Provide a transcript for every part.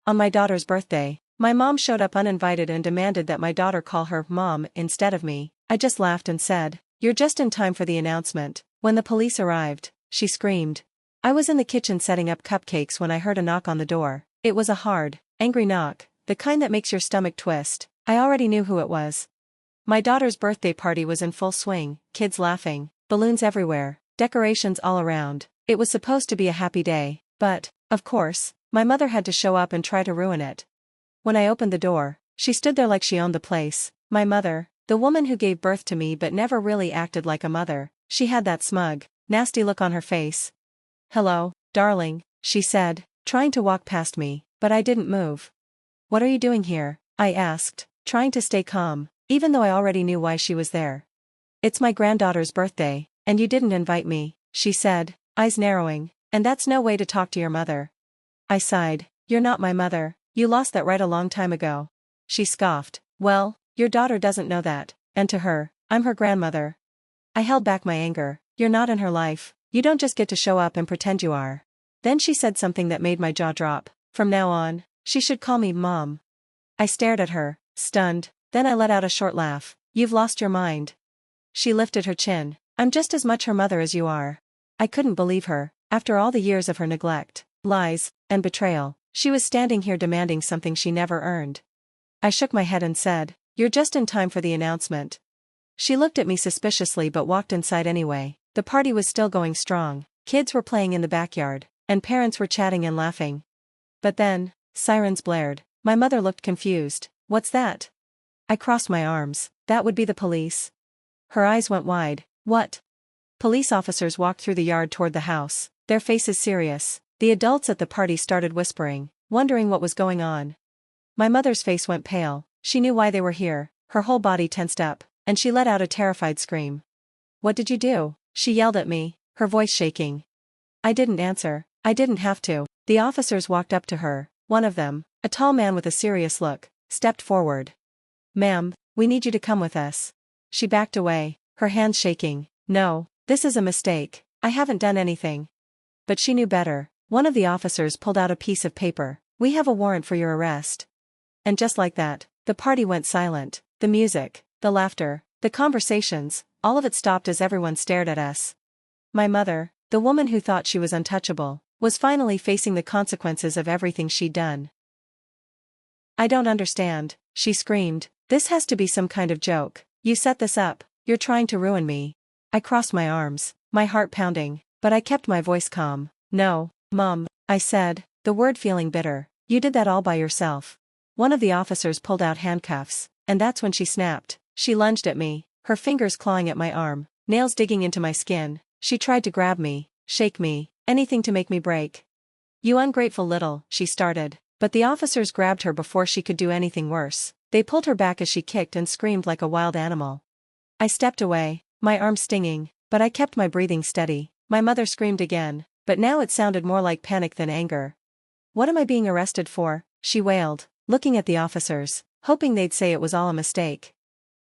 On my daughter's birthday, my mom showed up uninvited and demanded that my daughter call her mom instead of me. I just laughed and said, "You're just in time for the announcement." When the police arrived, she screamed. I was in the kitchen setting up cupcakes when I heard a knock on the door. It was a hard, angry knock, the kind that makes your stomach twist. I already knew who it was. My daughter's birthday party was in full swing, kids laughing, balloons everywhere, decorations all around. It was supposed to be a happy day, but, of course, my mother had to show up and try to ruin it. When I opened the door, she stood there like she owned the place. My mother, the woman who gave birth to me but never really acted like a mother, she had that smug, nasty look on her face. "Hello, darling," she said, trying to walk past me, but I didn't move. "What are you doing here?" I asked, trying to stay calm, even though I already knew why she was there. "It's my granddaughter's birthday, and you didn't invite me," she said, eyes narrowing, "and that's no way to talk to your mother." I sighed. "You're not my mother, you lost that right a long time ago." She scoffed. "Well, your daughter doesn't know that, and to her, I'm her grandmother." I held back my anger. "You're not in her life, you don't just get to show up and pretend you are." Then she said something that made my jaw drop. "From now on, she should call me Mom." I stared at her, stunned, then I let out a short laugh. "You've lost your mind." She lifted her chin. "I'm just as much her mother as you are." I couldn't believe her. After all the years of her neglect, lies, and betrayal, she was standing here demanding something she never earned. I shook my head and said, "You're just in time for the announcement." She looked at me suspiciously but walked inside anyway. The party was still going strong, kids were playing in the backyard, and parents were chatting and laughing. But then, sirens blared. My mother looked confused. "What's that?" I crossed my arms. "That would be the police." Her eyes went wide. "What?" Police officers walked through the yard toward the house, their faces serious. The adults at the party started whispering, wondering what was going on. My mother's face went pale. She knew why they were here. Her whole body tensed up, and she let out a terrified scream. "What did you do?" she yelled at me, her voice shaking. I didn't answer. I didn't have to. The officers walked up to her. One of them, a tall man with a serious look, stepped forward. "Ma'am, we need you to come with us." She backed away, her hands shaking. "No, this is a mistake. I haven't done anything." But she knew better. One of the officers pulled out a piece of paper. "We have a warrant for your arrest." And just like that, the party went silent. The music, the laughter, the conversations, all of it stopped as everyone stared at us. My mother, the woman who thought she was untouchable, was finally facing the consequences of everything she'd done. "I don't understand," she screamed. "This has to be some kind of joke. You set this up, you're trying to ruin me." I crossed my arms, my heart pounding, but I kept my voice calm. "No, Mom," I said, the word feeling bitter. "You did that all by yourself." One of the officers pulled out handcuffs, and that's when she snapped. She lunged at me, her fingers clawing at my arm, nails digging into my skin. She tried to grab me, shake me, anything to make me break. "You ungrateful little," she started, but the officers grabbed her before she could do anything worse. They pulled her back as she kicked and screamed like a wild animal. I stepped away, my arm stinging, but I kept my breathing steady. My mother screamed again, but now it sounded more like panic than anger. "What am I being arrested for?" she wailed, looking at the officers, hoping they'd say it was all a mistake.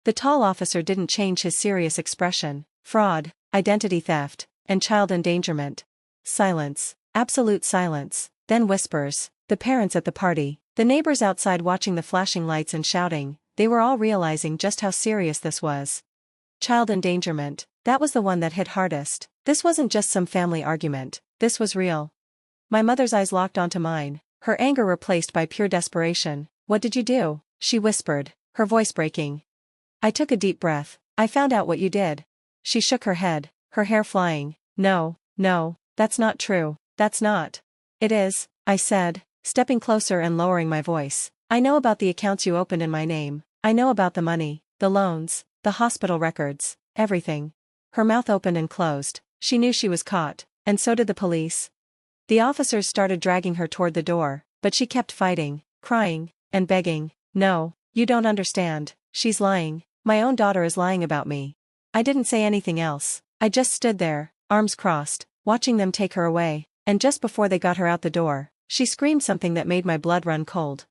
The tall officer didn't change his serious expression. "Fraud, identity theft, and child endangerment." Silence, absolute silence, then whispers. The parents at the party, the neighbors outside watching the flashing lights and shouting, they were all realizing just how serious this was. Child endangerment, that was the one that hit hardest. This wasn't just some family argument, this was real. My mother's eyes locked onto mine, her anger replaced by pure desperation. "What did you do?" she whispered, her voice breaking. I took a deep breath. "I found out what you did." She shook her head, her hair flying. No, that's not true. That's not." "It is," I said, stepping closer and lowering my voice. "I know about the accounts you opened in my name. I know about the money, the loans, the hospital records, everything." Her mouth opened and closed. She knew she was caught, and so did the police. The officers started dragging her toward the door, but she kept fighting, crying, and begging. "No, you don't understand. She's lying. My own daughter is lying about me." I didn't say anything else. I just stood there, arms crossed, watching them take her away, and just before they got her out the door, she screamed something that made my blood run cold.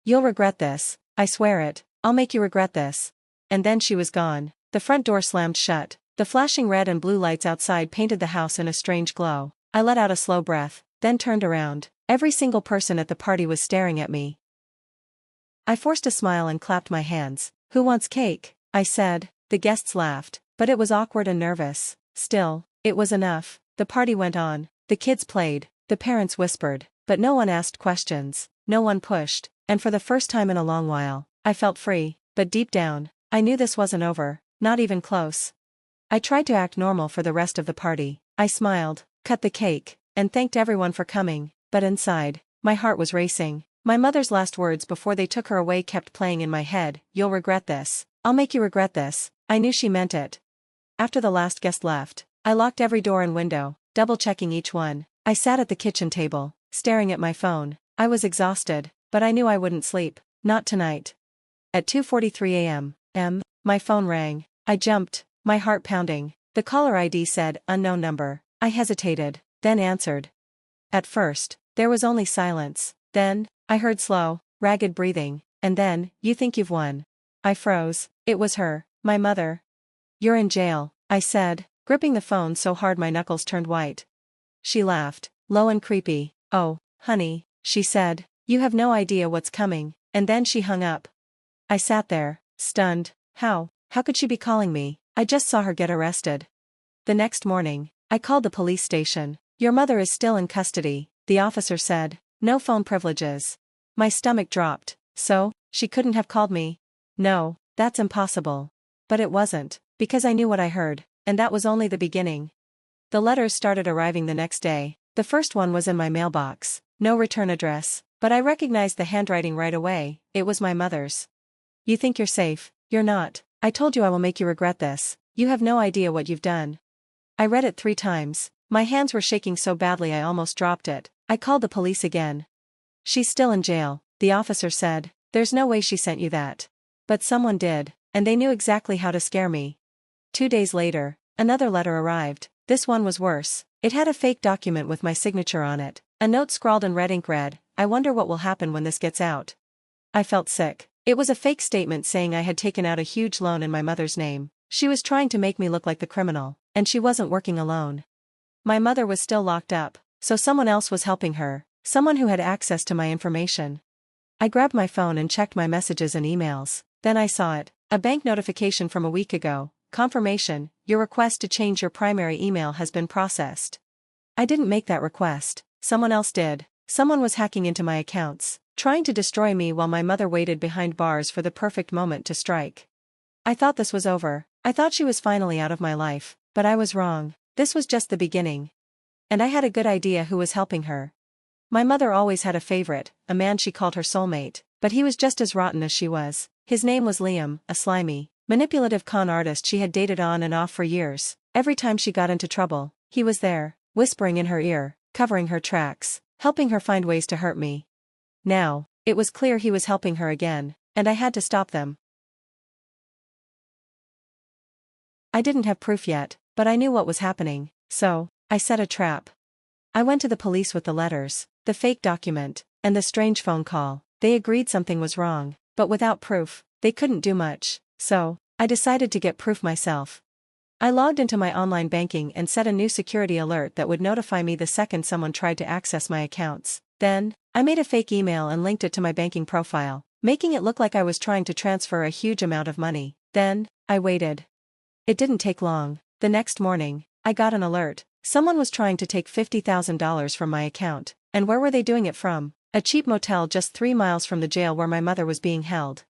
"You'll regret this. I swear it. I'll make you regret this." And then she was gone. The front door slammed shut. The flashing red and blue lights outside painted the house in a strange glow. I let out a slow breath, then turned around. Every single person at the party was staring at me. I forced a smile and clapped my hands. "Who wants cake?" I said. The guests laughed, but it was awkward and nervous. Still, it was enough. The party went on. The kids played, the parents whispered, but no one asked questions, no one pushed, and for the first time in a long while, I felt free, but deep down, I knew this wasn't over, not even close. I tried to act normal for the rest of the party. I smiled, cut the cake, and thanked everyone for coming, but inside, my heart was racing. My mother's last words before they took her away kept playing in my head. "You'll regret this. I'll make you regret this." I knew she meant it. After the last guest left, I locked every door and window, double-checking each one. I sat at the kitchen table, staring at my phone. I was exhausted, but I knew I wouldn't sleep. Not tonight. At 2:43 a.m., my phone rang. I jumped, my heart pounding. The caller ID said, "Unknown number." I hesitated, then answered. At first, there was only silence. Then, I heard slow, ragged breathing, and then, "You think you've won." I froze. It was her, my mother. "You're in jail," I said, gripping the phone so hard my knuckles turned white. She laughed, low and creepy. "Oh, honey," she said, "you have no idea what's coming," and then she hung up. I sat there, stunned. How could she be calling me? I just saw her get arrested. The next morning, I called the police station. "Your mother is still in custody," the officer said. "No phone privileges." My stomach dropped. So, she couldn't have called me? No, that's impossible. But it wasn't, because I knew what I heard, and that was only the beginning. The letters started arriving the next day. The first one was in my mailbox. No return address, but I recognized the handwriting right away. It was my mother's. "You think you're safe? You're not. I told you I will make you regret this. You have no idea what you've done." I read it 3 times. My hands were shaking so badly I almost dropped it. I called the police again. "She's still in jail," the officer said. "There's no way she sent you that." But someone did, and they knew exactly how to scare me. 2 days later, another letter arrived. This one was worse. It had a fake document with my signature on it. A note scrawled in red ink read, "I wonder what will happen when this gets out." I felt sick. It was a fake statement saying I had taken out a huge loan in my mother's name. She was trying to make me look like the criminal, and she wasn't working alone. My mother was still locked up, so someone else was helping her, someone who had access to my information. I grabbed my phone and checked my messages and emails. Then I saw it, a bank notification from a week ago. "Confirmation, your request to change your primary email has been processed." I didn't make that request, someone else did. Someone was hacking into my accounts, trying to destroy me while my mother waited behind bars for the perfect moment to strike. I thought this was over. I thought she was finally out of my life, but I was wrong. This was just the beginning. And I had a good idea who was helping her. My mother always had a favorite, a man she called her soulmate, but he was just as rotten as she was. His name was Liam, a slimy, manipulative con artist she had dated on and off for years. Every time she got into trouble, he was there, whispering in her ear, covering her tracks, helping her find ways to hurt me. Now, it was clear he was helping her again, and I had to stop them. I didn't have proof yet, but I knew what was happening, so I set a trap. I went to the police with the letters, the fake document, and the strange phone call. They agreed something was wrong, but without proof, they couldn't do much, so I decided to get proof myself. I logged into my online banking and set a new security alert that would notify me the second someone tried to access my accounts. Then, I made a fake email and linked it to my banking profile, making it look like I was trying to transfer a huge amount of money. Then, I waited. It didn't take long. The next morning, I got an alert. Someone was trying to take $50,000 from my account. And where were they doing it from? A cheap motel just 3 miles from the jail where my mother was being held.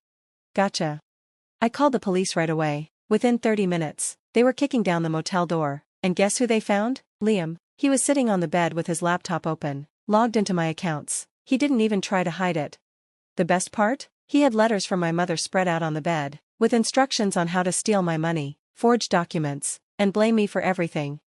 Gotcha. I called the police right away. Within 30 minutes, they were kicking down the motel door. And guess who they found? Liam. He was sitting on the bed with his laptop open, logged into my accounts. He didn't even try to hide it. The best part? He had letters from my mother spread out on the bed, with instructions on how to steal my money, forge documents, and blame me for everything.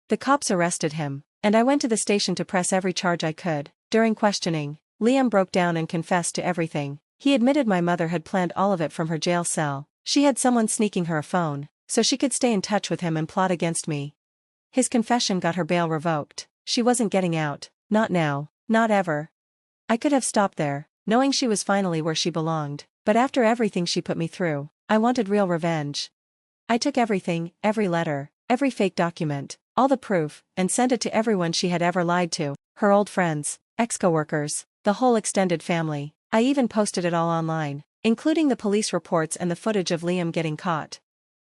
The cops arrested him, and I went to the station to press every charge I could. During questioning, Liam broke down and confessed to everything. He admitted my mother had planned all of it from her jail cell. She had someone sneaking her a phone, so she could stay in touch with him and plot against me. His confession got her bail revoked. She wasn't getting out. Not now. Not ever. I could have stopped there, knowing she was finally where she belonged, but after everything she put me through, I wanted real revenge. I took everything, every letter, every fake document, all the proof, and sent it to everyone she had ever lied to, her old friends, ex-coworkers, the whole extended family. I even posted it all online, including the police reports and the footage of Liam getting caught.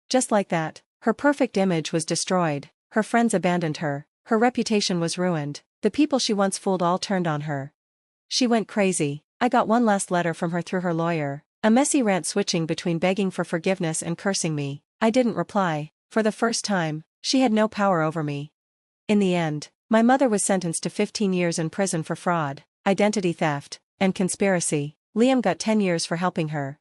Just like that, her perfect image was destroyed, her friends abandoned her, her reputation was ruined, the people she once fooled all turned on her. She went crazy. I got one last letter from her through her lawyer, a messy rant switching between begging for forgiveness and cursing me. I didn't reply. For the first time, she had no power over me. In the end, my mother was sentenced to 15 years in prison for fraud, identity theft, and conspiracy. Liam got 10 years for helping her.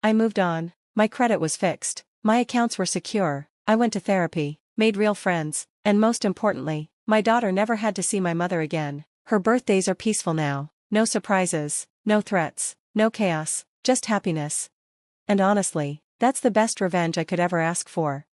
I moved on. My credit was fixed. My accounts were secure. I went to therapy, made real friends, and most importantly, my daughter never had to see my mother again. Her birthdays are peaceful now. No surprises, no threats, no chaos, just happiness. And honestly, that's the best revenge I could ever ask for.